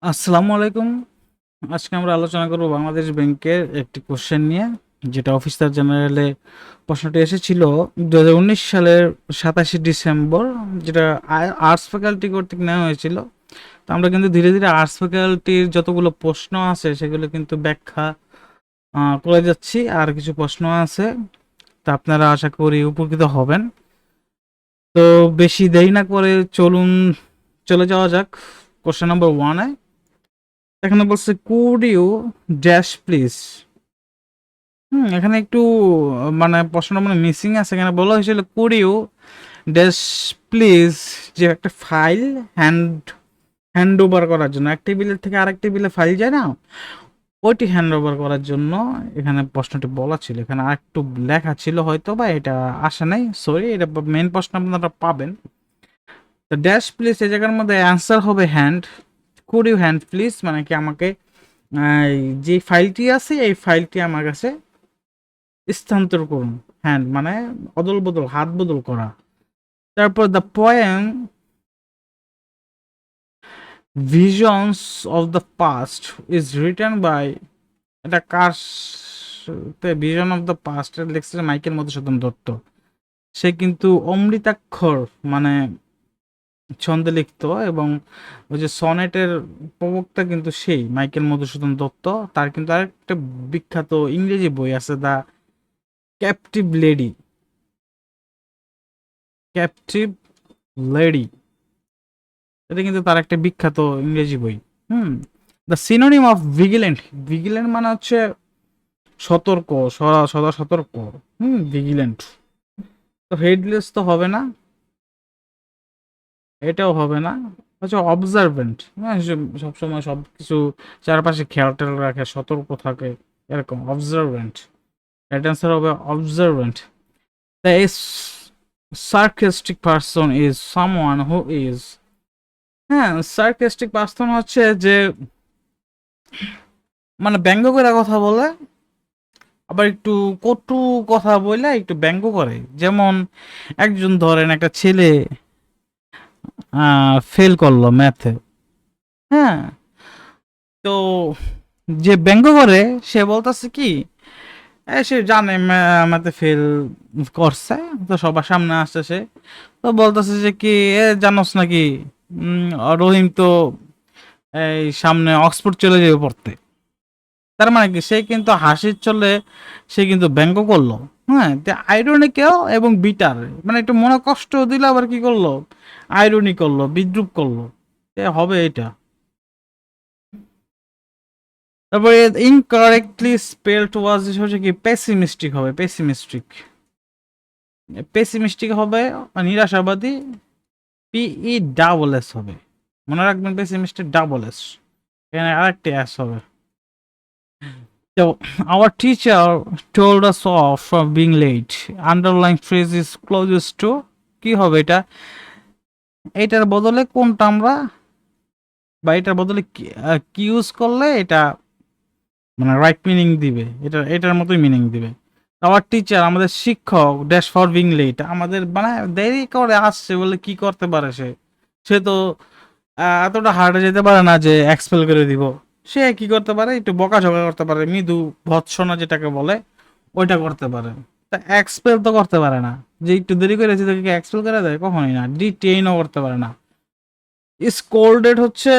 আসসালামু আলাইকুম। আজকে আমরা আলোচনা করব বাংলাদেশ ব্যাংকের একটি কোশ্চেন নিয়ে, যেটা অফিসার জেনারেলে প্রশ্নটি এসেছিল 2019 সালের 27 ডিসেম্বর, যেটা আর্টস ফ্যাকাল্টি কর্তৃক নেওয়া হয়েছিল। তো আমরা কিন্তু ধীরে ধীরে আর্টস ফ্যাকাল্টির যতগুলো প্রশ্ন আছে সেগুলো কিন্তু ব্যাখ্যা করে যাচ্ছি। আর কিছু প্রশ্ন আছে, তা আপনারা আশা করি উপকৃত হবেন। তো বেশি দেরি না করে চলুন চলে যাওয়া যাক কোশ্চেন নাম্বার 1-এ। এখানে বলছে কুড ইউ ড্যাশ প্লিজ। এখানে একটু মানে প্রশ্নটা মানে মিসিং আছে। এখানে বলা হয়েছিল কুড ইউ ড্যাশ প্লিজ, যে একটা ফাইল হ্যান্ড ওভার করার জন্য, এক টেবিলের থেকে আরেক টেবিলে ফাইল যায় না, ওইটি হ্যান্ড ওভার করার জন্য এখানে প্রশ্নটি বলা ছিল। এখানে আর একটু লেখা ছিল হয়তো বা এটা আসে নাই, সরি। এটা মেন প্রশ্ন আপনারা পাবেন। তো ড্যাশ প্লিজ এই জায়গার মধ্যে অ্যান্সার হবে hand. Could you hand please মানে কি, আমাকে যে ফাইলটি আছে এই ফাইলটি আমার কাছে স্থানান্তর করুন। হ্যান্ড মানে অদল বদল, হাত বদল করা। তারপর the poem visions of the past is written by, এটা কার? ভিশন অফ দ্য পাস্ট লিখছে মাইকেল মধুসূদন দত্ত। সে কিন্তু অমৃতাক্ষর মানে ছন্দে লিখত, এবং ওই যে সনেটের প্রবক্তা কিন্তু সেই মাইকেল মধুসূদন দত্ত। তার কিন্তু আরেকটা বিখ্যাত ইংরেজি বই আছে, the captive lady. Captive lady, এটা কিন্তু তার একটা বিখ্যাত ইংরেজি বই। Hmm the synonym of vigilant, vigilant মানে হচ্ছে সতর্ক, সদা সতর্ক। ভিজিল্যান্ট। তো হেডলেস তো হবে না, এটাও হবে না। হচ্ছে অবজারভেন্ট, হ্যাঁ, সবসময় সব কিছু চারপাশে খেয়াল টেয়াল রাখে, সতর্ক থাকে, এরকম অবজারভেন্ট। রাইট অ্যান্সার হবে অবজারভেন্ট। The sarcastic person is someone who is, হ্যাঁ, সার্কাস্টিক পারসন হচ্ছে যে মানে ব্যঙ্গ করে কথা বলে, আবার একটু কটু কথা বলে একটু ব্যঙ্গ করে। যেমন একজন ধরেন একটা ছেলে ফেল করলো ম্যাথে, হ্যাঁ, তো যে ব্যঙ্গ করে সে বলতেছে কি, সে জানে ম্যাথে ফেল করছে, তো সবার সামনে আসছে সে, তো বলতেছে যে কি, জানোস নাকি, রহিম তো এই সামনে অক্সফোর্ড চলে যাবে পড়তে। তার মানে কি, সে কিন্তু হাসির চলে সে কিন্তু ব্যঙ্গ করলো। হ্যাঁ, আইরনিকেও এবং বিটার, মানে একটু মনে কষ্ট দিল, আবার কি করলো, আইরনি করলো, বিদ্রুপ করলো। হবে এটা। তারপরে ইনকারেক্টলি স্পেলড ওয়াজ হচ্ছে কি, পেসিমিস্টিক হবে, পেসিমিস্টিক। পেসিমিস্টিক হবে নিরাশাবাদী, পিই ডাবল এস হবে। মনে রাখবেন পেসিমিস্টিক ডাবল এস, এখানে আরেকটি এস হবে। So, our teacher told us off for being late. Underlying phrase is closest to, কি হবে এটা? এটার বদলে কোনটা আমরা, বা এটার বদলে কি ইউজ করলে এটা মানে রাইট মিনিং দিবে, এটার মতোই মিনিং দিবে। আওয়ার টিচার আমাদের শিক্ষক ড্যাশ ফর বিং লেট, আমাদের মানে দেরি করে আসছে বলে কি করতে পারে সে? সে তো এতটা হার্ডে যেতে পারে না যে এক্সপেল করে দিব। সে কি করতে পারে, একটু বকাঝকা করতে পারে, মৃদু ভৎসনা যেটাকে বলে ওইটা করতে পারে। তা এক্সপেল তো করতে পারে না, যে একটু দেরি করেছে তাকে এক্সপেল করে দেয়, কখনোই না। ডিটেইনও করতে পারে না। স্কোল্ডেড হচ্ছে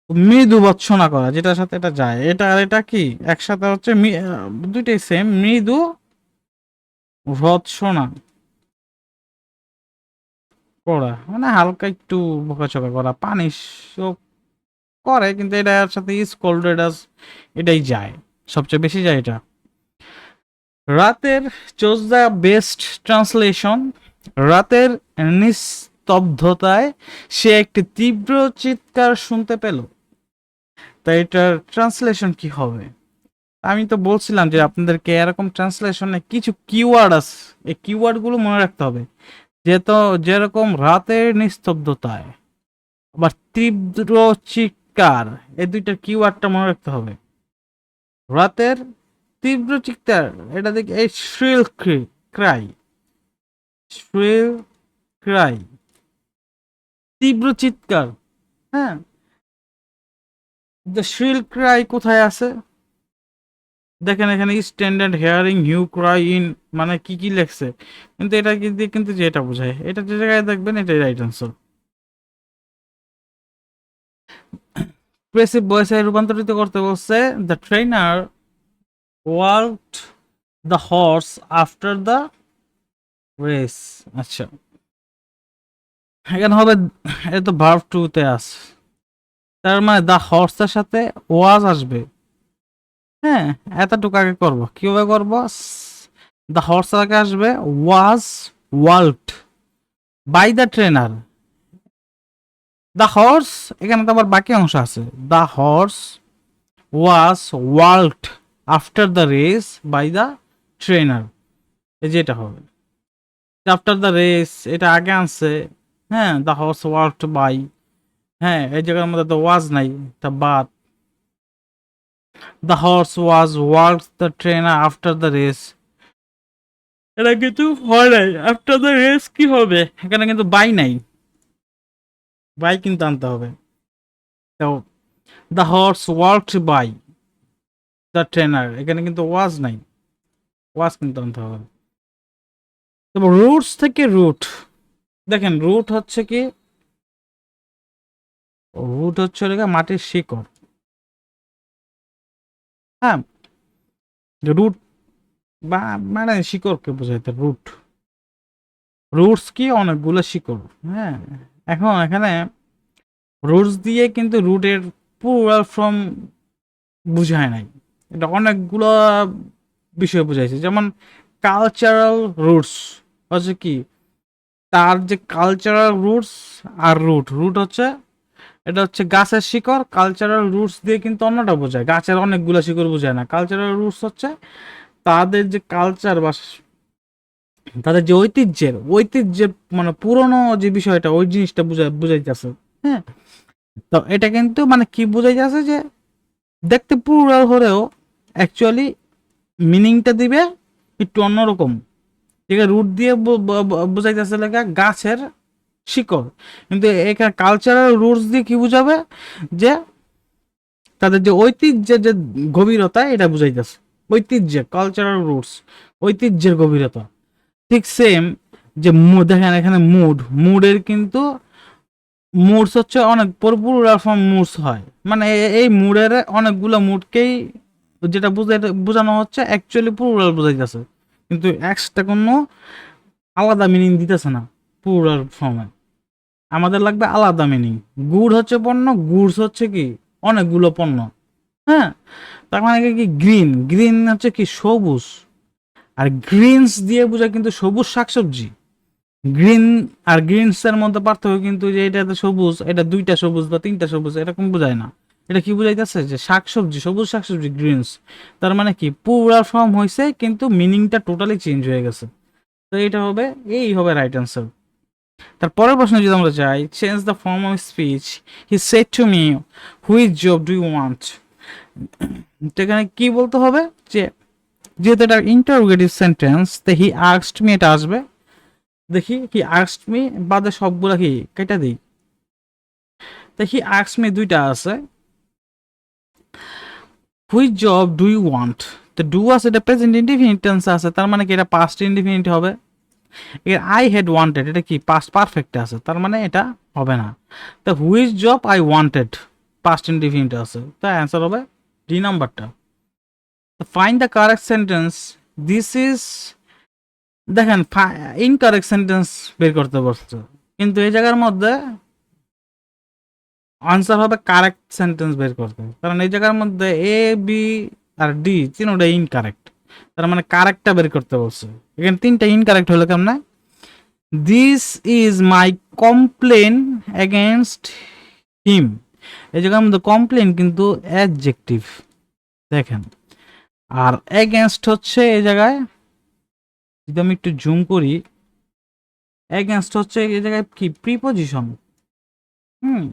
মৃদু ভৎসনা করা, যেটার সাথে এটা যায়, এটা আর এটা কি একসাথে হচ্ছে দুইটাই সেম, মৃদু ভৎসনা করা মানে হালকা একটু বকাঝকা করা, পানিশ করে, কিন্তু এটার সাথে স্কোল্ডেড এটাই যায়, সবচেয়ে বেশি যায় এটা। রাতের চোজ দ্য বেস্ট ট্রান্সলেশন, রাতের নিস্তব্ধতায় সে একটি তীব্র চিৎকার শুনতে পেল। তাই এটার ট্রান্সলেশন কি হবে? আমি তো বলছিলাম যে আপনাদেরকে এরকম ট্রান্সলেশনে কিছু কিওয়ার্ড আছে, এই কিওয়ার্ড গুলো মনে রাখতে হবে। যেহেতু যেরকম রাতের নিস্তব্ধতায়, আবার তীব্র চিৎকার, এই দুইটার কিওয়ার্ডটা মনে রাখতে হবে। রাতের তীব্র চিৎকার, এটা দেখি এই শ্রিল ক্রাই, শ্রিল ক্রাই, তীব্র চিৎকার, হ্যাঁ, দ্য শ্রিল ক্রাই কোথায় আছে? দেখেন এখানে standard hearing hue cry in, মানে কি কি লেখছে, কিন্তু এটা কি দিয়ে কিন্তু যেটা বোঝায়, এটা যে জায়গায় দেখবেন এটাই রাইট আনসার। প্রেসিভ ভয়েসে রূপান্তরিত করতে বলছে the trainer worked the horse after the race. আচ্ছা, এখানে হবে, এটা তো ভার্ব টু তে আছে, তার মানে দ্য হর্সের সাথে ওয়াজ আসবে। হ্যাঁ, এতটুকু আগে করবো, কিভাবে করবো, দ্য হর্স আগে আসবে, was worked by the trainer, the horse, এখানে তো আবার বাকি অংশ আছে, the horse was worked after the race by the trainer, এই যে এটা হবে আফটার দ্য রেস, এটা আগে আনছে। হ্যাঁ, দ্য হর্স ওয়ার্কড বাই, হ্যাঁ এই জায়গার মধ্যে তো ওয়াজ নাই, তা বাদ, the horse was worked the trainer after the race, এটা কিন্তু হয় নাই, আফটার দ্য রেস কি হবে, এখানে কিন্তু বাই নাই, বাই কিন্তু আনতে হবে। তো the horse worked by the trainer, এখানে কিন্তু ওয়াজ নাই, ওয়াজ কিন্তু আনতে হবে। তারপর রুটস থেকে রুট, দেখেন রুট হচ্ছে কি, রুট হচ্ছে মাটির শিকড়। হ্যাঁ, রুট বা মানে শিকড়কে বোঝাইতে রুট, রুটস কি অনেকগুলো শিকড়। হ্যাঁ, এখন এখানে রুটস দিয়ে কিন্তু রুটের প্লুরাল ফর্ম বুঝায় নাই, এটা অনেকগুলো বিষয় বুঝাইছে, যেমন কালচারাল রুটস হচ্ছে কি, তার যে কালচারাল রুটস আর রুট, রুট হচ্ছে এটা হচ্ছে গাছের শিকড়, কালচারাল রুটস দিয়ে কিন্তু অন্যটা বোঝায়, গাছের অনেকগুলো শিকড় বোঝায় না, কালচারাল রুটস হচ্ছে তাদের যে কালচার বা তাদের যে ঐতিহ্যের মানে পুরনো যে বিষয়টা ওই জিনিসটা বুঝাইতেছে। হ্যাঁ, তো এটা কিন্তু মানে কি বুঝাইতেছে যে দেখতে প্লুরাল হলেও অ্যাকচুয়ালি মিনিংটা দিবে একটু অন্যরকম। ঠিক আছে, রুট দিয়ে বুঝাইতেছে লেখা গাছের শিকড়, কিন্তু এখানে কালচারাল রুটস দিয়ে কি বুঝাবে, যে তাদের যে ঐতিহ্যের যে গভীরতা এটা বুঝাইতেছে, ঐতিহ্যের কালচারাল রুটস, ঐতিহ্যের গভীরতা। ঠিক সেম যে দেখেন এখানে মুডের কিন্তু মুডস হচ্ছে অনেক পুরোপুরি ফর্ম মুডস হয়, মানে এই মুডের অনেকগুলো মুডকেই যেটা বোঝানো হচ্ছে অ্যাকচুয়ালি প্লুরাল বোঝাইতেছে, কিন্তু এক্সট্রা কোনো আলাদা মিনিং দিতেছে না প্লুরাল ফর্মে, আমাদের লাগবে আলাদা মিনিং। গুড হচ্ছে পণ্য, গুডস হচ্ছে কি অনেকগুলো পণ্য। হ্যাঁ, তার মানে কি গ্রিন, গ্রিন হচ্ছে কি সবুজ, আর গ্রিনস দিয়ে বোঝায় কিন্তু সবুজ শাকসবজি। গ্রিন আর গ্রিনস এর মধ্যে পার্থক্য কিন্তু যে এটা সবুজ, এটা দুইটা সবুজ বা তিনটা সবুজ এরকম বোঝায় না, এটা কি বুঝাইতেছে যে শাকসবজি, সবুজ শাকসবজি গ্রিনস, তার মানে কি পুরাল ফর্ম হয়েছে কিন্তু মিনিংটা টোটালি চেঞ্জ হয়ে গেছে। তো এটা হবে, এই হবে রাইট অ্যান্সার। তার পরের প্রশ্ন যদি আমরা যাই, change the form of speech, he said to me which job do you want, এখানে কি বলতে হবে, যে যেহেতু এটা ইন্টারোগেটিভ সেন্টেন্স, তো হি আস্কড মি এটা আসবে, দেখি হি আস্কড মি বাদে সবগুলা কি কেটে দিই, তো হি আস্কড মি দুইটা আছে, which job do you want, তো ডু আছে, এটা প্রেজেন্ট ইনডিফিনিট টেন্স আছে, তার মানে কি এটা পাস্ট ইনডিফিনিট হবে। এর আই হ্যাড ওয়ান্টেড, এটা কি পাস্ট পারফেক্ট আছে, তার মানে এটা হবে না। তো which job I wanted past indefinite আছে, তো অ্যান্সার হবে ডি নাম্বারটা। Find the correct sentence, this is, দেখেন ইনকারেক্ট সেন্টেন্স বের করতে পারছো, কিন্তু এই জায়গার মধ্যে আনসার হবে কারেক্ট সেন্টেন্স বের করতে, কারণ এই জায়গার মধ্যে এ বি আর ডি তিনটা ইনকারেক্ট, তার মানে কারেক্টটা বের করতে বলছে, এখানে তিনটা ইনকারেক্ট হলো কেমনে, this is my complain against him, এই জায়গার মধ্যে কমপ্লেন কিন্তু অ্যাডজেক্টিভ, দেখেন, আর এগেনস্ট হচ্ছে এই জায়গায়, যদি আমি একটু জুম করি, এগেনস্ট হচ্ছে এই জায়গায় কি প্রিপোজিশন। হুম,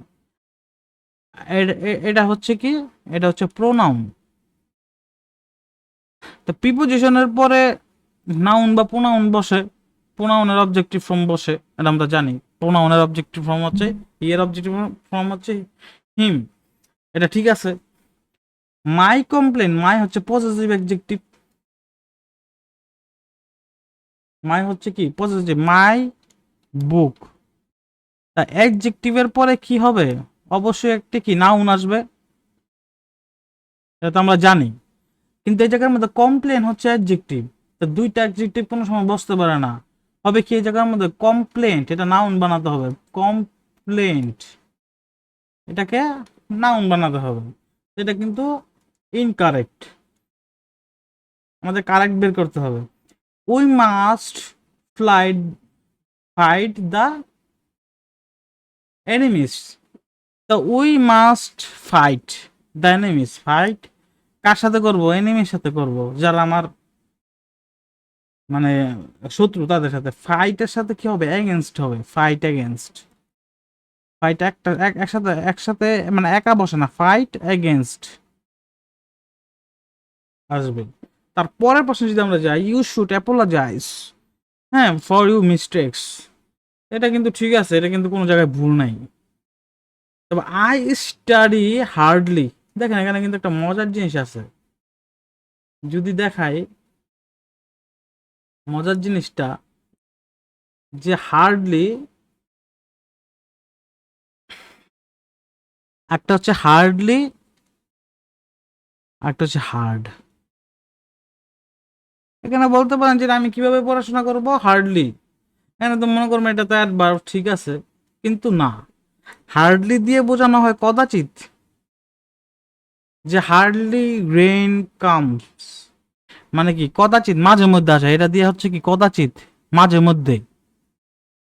এটা হচ্ছে কি, এটা হচ্ছে প্রোনাউন, তো প্রিপোজিশনের পরে নাউন বা প্রোনাউন বসে, প্রোনাউনের অবজেক্টিভ ফর্ম বসে, এটা আমরা জানি, প্রোনাউনের অবজেক্টিভ ফর্ম হচ্ছে, এর অবজেক্টিভ ফর্ম হচ্ছে হিম, এটা ঠিক আছে। মাই কমপ্লেন, মাই হচ্ছে পজিটিভ অ্যাডজেক্টিভ, মাই হচ্ছে কি পজিটিভ, মাই বুক। তা অ্যাডজেক্টিভের পরে কি হবে? অবশ্যই একটি কি নাউন আসবে, এটা তো আমরা জানি। কিন্তু এই জায়গার মধ্যে কমপ্লেন হচ্ছে অ্যাডজেক্টিভ, তো দুইটা অ্যাডজেক্টিভ কোনো সময় বসতে পারে না। হবে কি এই জায়গার মধ্যে কমপ্লেন্ট, এটা নাউন বানাতে হবে, কমপ্লেন্ট এটাকে নাউন বানাতে হবে। এটা কিন্তু ইনকারেক্ট, আমাদের কারেক্ট বের করতে হবে। We must flight fight the enemies. তো we must fight the enemies, fight কার সাথে করব? এনিমির সাথে করব, যারা আমার মানে শত্রু, তাদের সাথে। ফাইটের সাথে কি হবে? এগেনস্ট হবে, ফাইট এগেনস্ট। ফাইট একটা একসাথে একসাথে মানে একা বসে না, ফাইট এগেনস্ট আসবে। তারপরের প্রশ্ন যদি আমরা যাই, ইউ শুড অ্যাপোলোজাইজ, হ্যাঁ, ফর ইউ মিস্টেক্স। এটা কিন্তু ঠিক আছে, এটা কিন্তু কোনো জায়গায় ভুল নাই। তবে আই স্টাডি হার্ডলি, দেখেন এখানে কিন্তু একটা মজার জিনিস আছে। যদি দেখাই মজার জিনিসটা, যে হার্ডলি, একটা হচ্ছে হার্ডলি, একটা হচ্ছে হার্ড। এখানে বলতে পারেন যে আমি কিভাবে পড়াশোনা করব? হার্ডলি। এখানে তো মনে করবো এটা তো অ্যাডভার্ব, ঠিক আছে, কিন্তু না, হার্ডলি দিয়ে বোঝানো হয় কদাচিৎ, যে হার্ডলি রেইন কামস, মানে কি কদাচিৎ, মাঝে মধ্যে আসে। এটা দিয়ে হচ্ছে কি কদাচিৎ, মাঝে মধ্যে।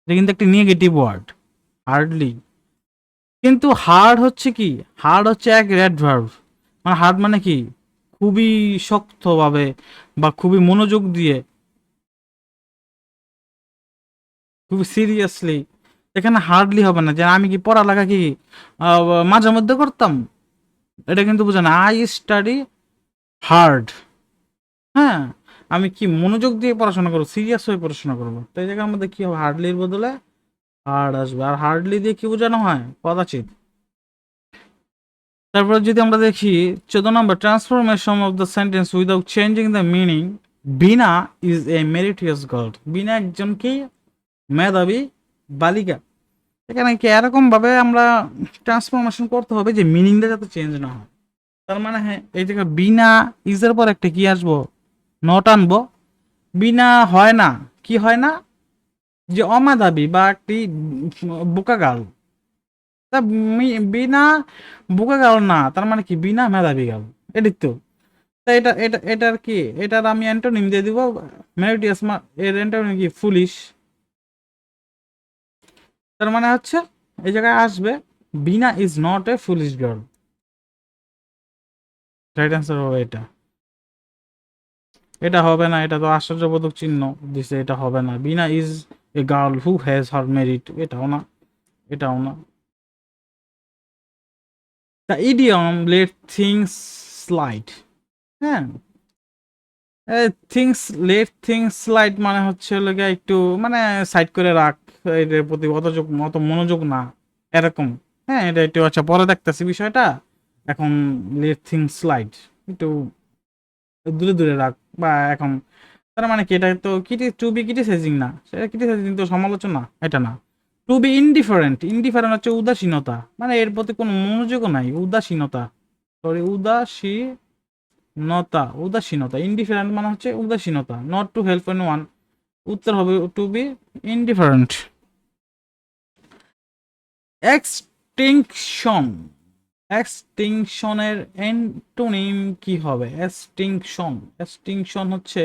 এটা কিন্তু একটি নেগেটিভ ওয়ার্ড, হার্ডলি। কিন্তু হার্ড হচ্ছে কি, হার্ড হচ্ছে এক অ্যাডভার্ব, মানে হার্ড মানে কি খুবই শক্তভাবে বা খুবই মনোযোগ দিয়ে, খুবই সিরিয়াসলি। এখানে হার্ডলি হবে না, যে আমি কি পড়ালেখা কি মাঝে মধ্যে করতাম, এটা কিন্তু বোঝা না। আই স্টাডি হার্ড, হ্যাঁ, আমি কি মনোযোগ দিয়ে পড়াশোনা করবো, সিরিয়াস হয়ে পড়াশোনা করবো। তো এই জায়গার মধ্যে কি হবে? হার্ডলির বদলে হার্ড আসবে। আর হার্ডলি দিয়ে কি বোঝানো হয়? কদাচিৎ। তারপর যদি আমরা দেখি 14 নম্বর, transformation of the sentence without changing the meaning. Bina is a meritorious girl, Bina একজন কি মেধাবী বালিকা। এখানে কি এরকম ভাবে আমরা ট্রান্সফরমেশন করতে হবে যে মিনিংটা যাতে চেঞ্জ না হয়। তার মানে হ্যাঁ, এই জায়গায় বিনা ইজের পর একটা কি আসবো? নট আনবো। বিনা হয় না, কি হয় না? যে অমেধাবী বা একটি বোকা গাল। তা বিনা বোকা গাল না, তার মানে কি বিনা মেধাবী গাল, এটি তো। তা এটার কি, এটার আমি অ্যান্টোনিম দিয়ে দিব মেরিটিয়াস, এর অ্যান্টোনিম কি? ফুলিশ। তার মানে হচ্ছে এই জায়গায় আসবে Bina is not a foolish girl. Right answer হবে এটা। এটা হবে না, এটা তো আশ্চর্যবোধক চিহ্ন দিছে, এটা হবে না। Bina is a girl who has her merit, এটাও না, এটাও না। The idiom let things slide, হ্যাঁ, থিংস লেট থিংস স্লাইড মানে হচ্ছে লোকে একটু মানে সাইড করে রাখ, এটার প্রতি অত মনোযোগ না, এরকম। হ্যাঁ, এটা একটু আচ্ছা পরে দেখতেছি বিষয়টা, এখন লেট থিংস স্লাইড একটু দূরে দূরে রাখ, বা এখন। তার মানে কি, এটা তো টু বি ক্রিটিসাইজিং না, সেটা ক্রিটিসাইজিং তো সমালোচনা, এটা না। টু বি ইনডিফারেন্ট, ইনডিফারেন্ট হচ্ছে উদাসীনতা, মানে এর প্রতি কোনো মনোযোগও নাই, উদাসীনতা। সরি, উদাসীনতা, উদাসীনতা। ইনডিফারেন্ট মানে হচ্ছে উদাসীনতা। Not to help anyone, উত্তর হবে টু বি ইনডিফারেন্ট। এক্সটিংশন, এক্সটিংশনের অ্যান্টোনিম কি হবে? এক্সটিংশন, এক্সটিংশন হচ্ছে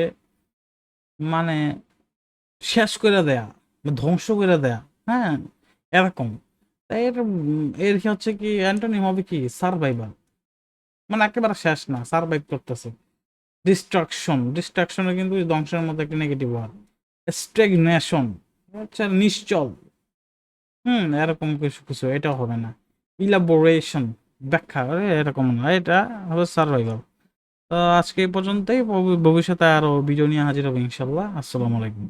মানে শেষ করে দেয়া, ধ্বংস করে দেয়া, হ্যাঁ, এরকম। তাই এর কি হচ্ছে কি অ্যান্টোনিম হবে কি? সার্ভাইভাল, মানে একেবারে শেষ না, সার্ভাইভ করতেছে। ডিস্ট্রাকশন, ডিস্ট্রাকশনের কিন্তু ধ্বংসের মধ্যে একটা নেগেটিভ ওয়ার্ড। স্ট্যাগনেশন আচ্ছা নিশ্চল, এরকম কিছু কিছু, এটা হবে না। ইলাবোরেশন, ব্যাখ্যা, এরকম না, এটা হবে সার্ভাইভাল। তো আজকে এই পর্যন্তই, ভবিষ্যতে আরো ভিডিও নিয়ে হাজির হবে ইনশাল্লাহ। আসসালামু আলাইকুম।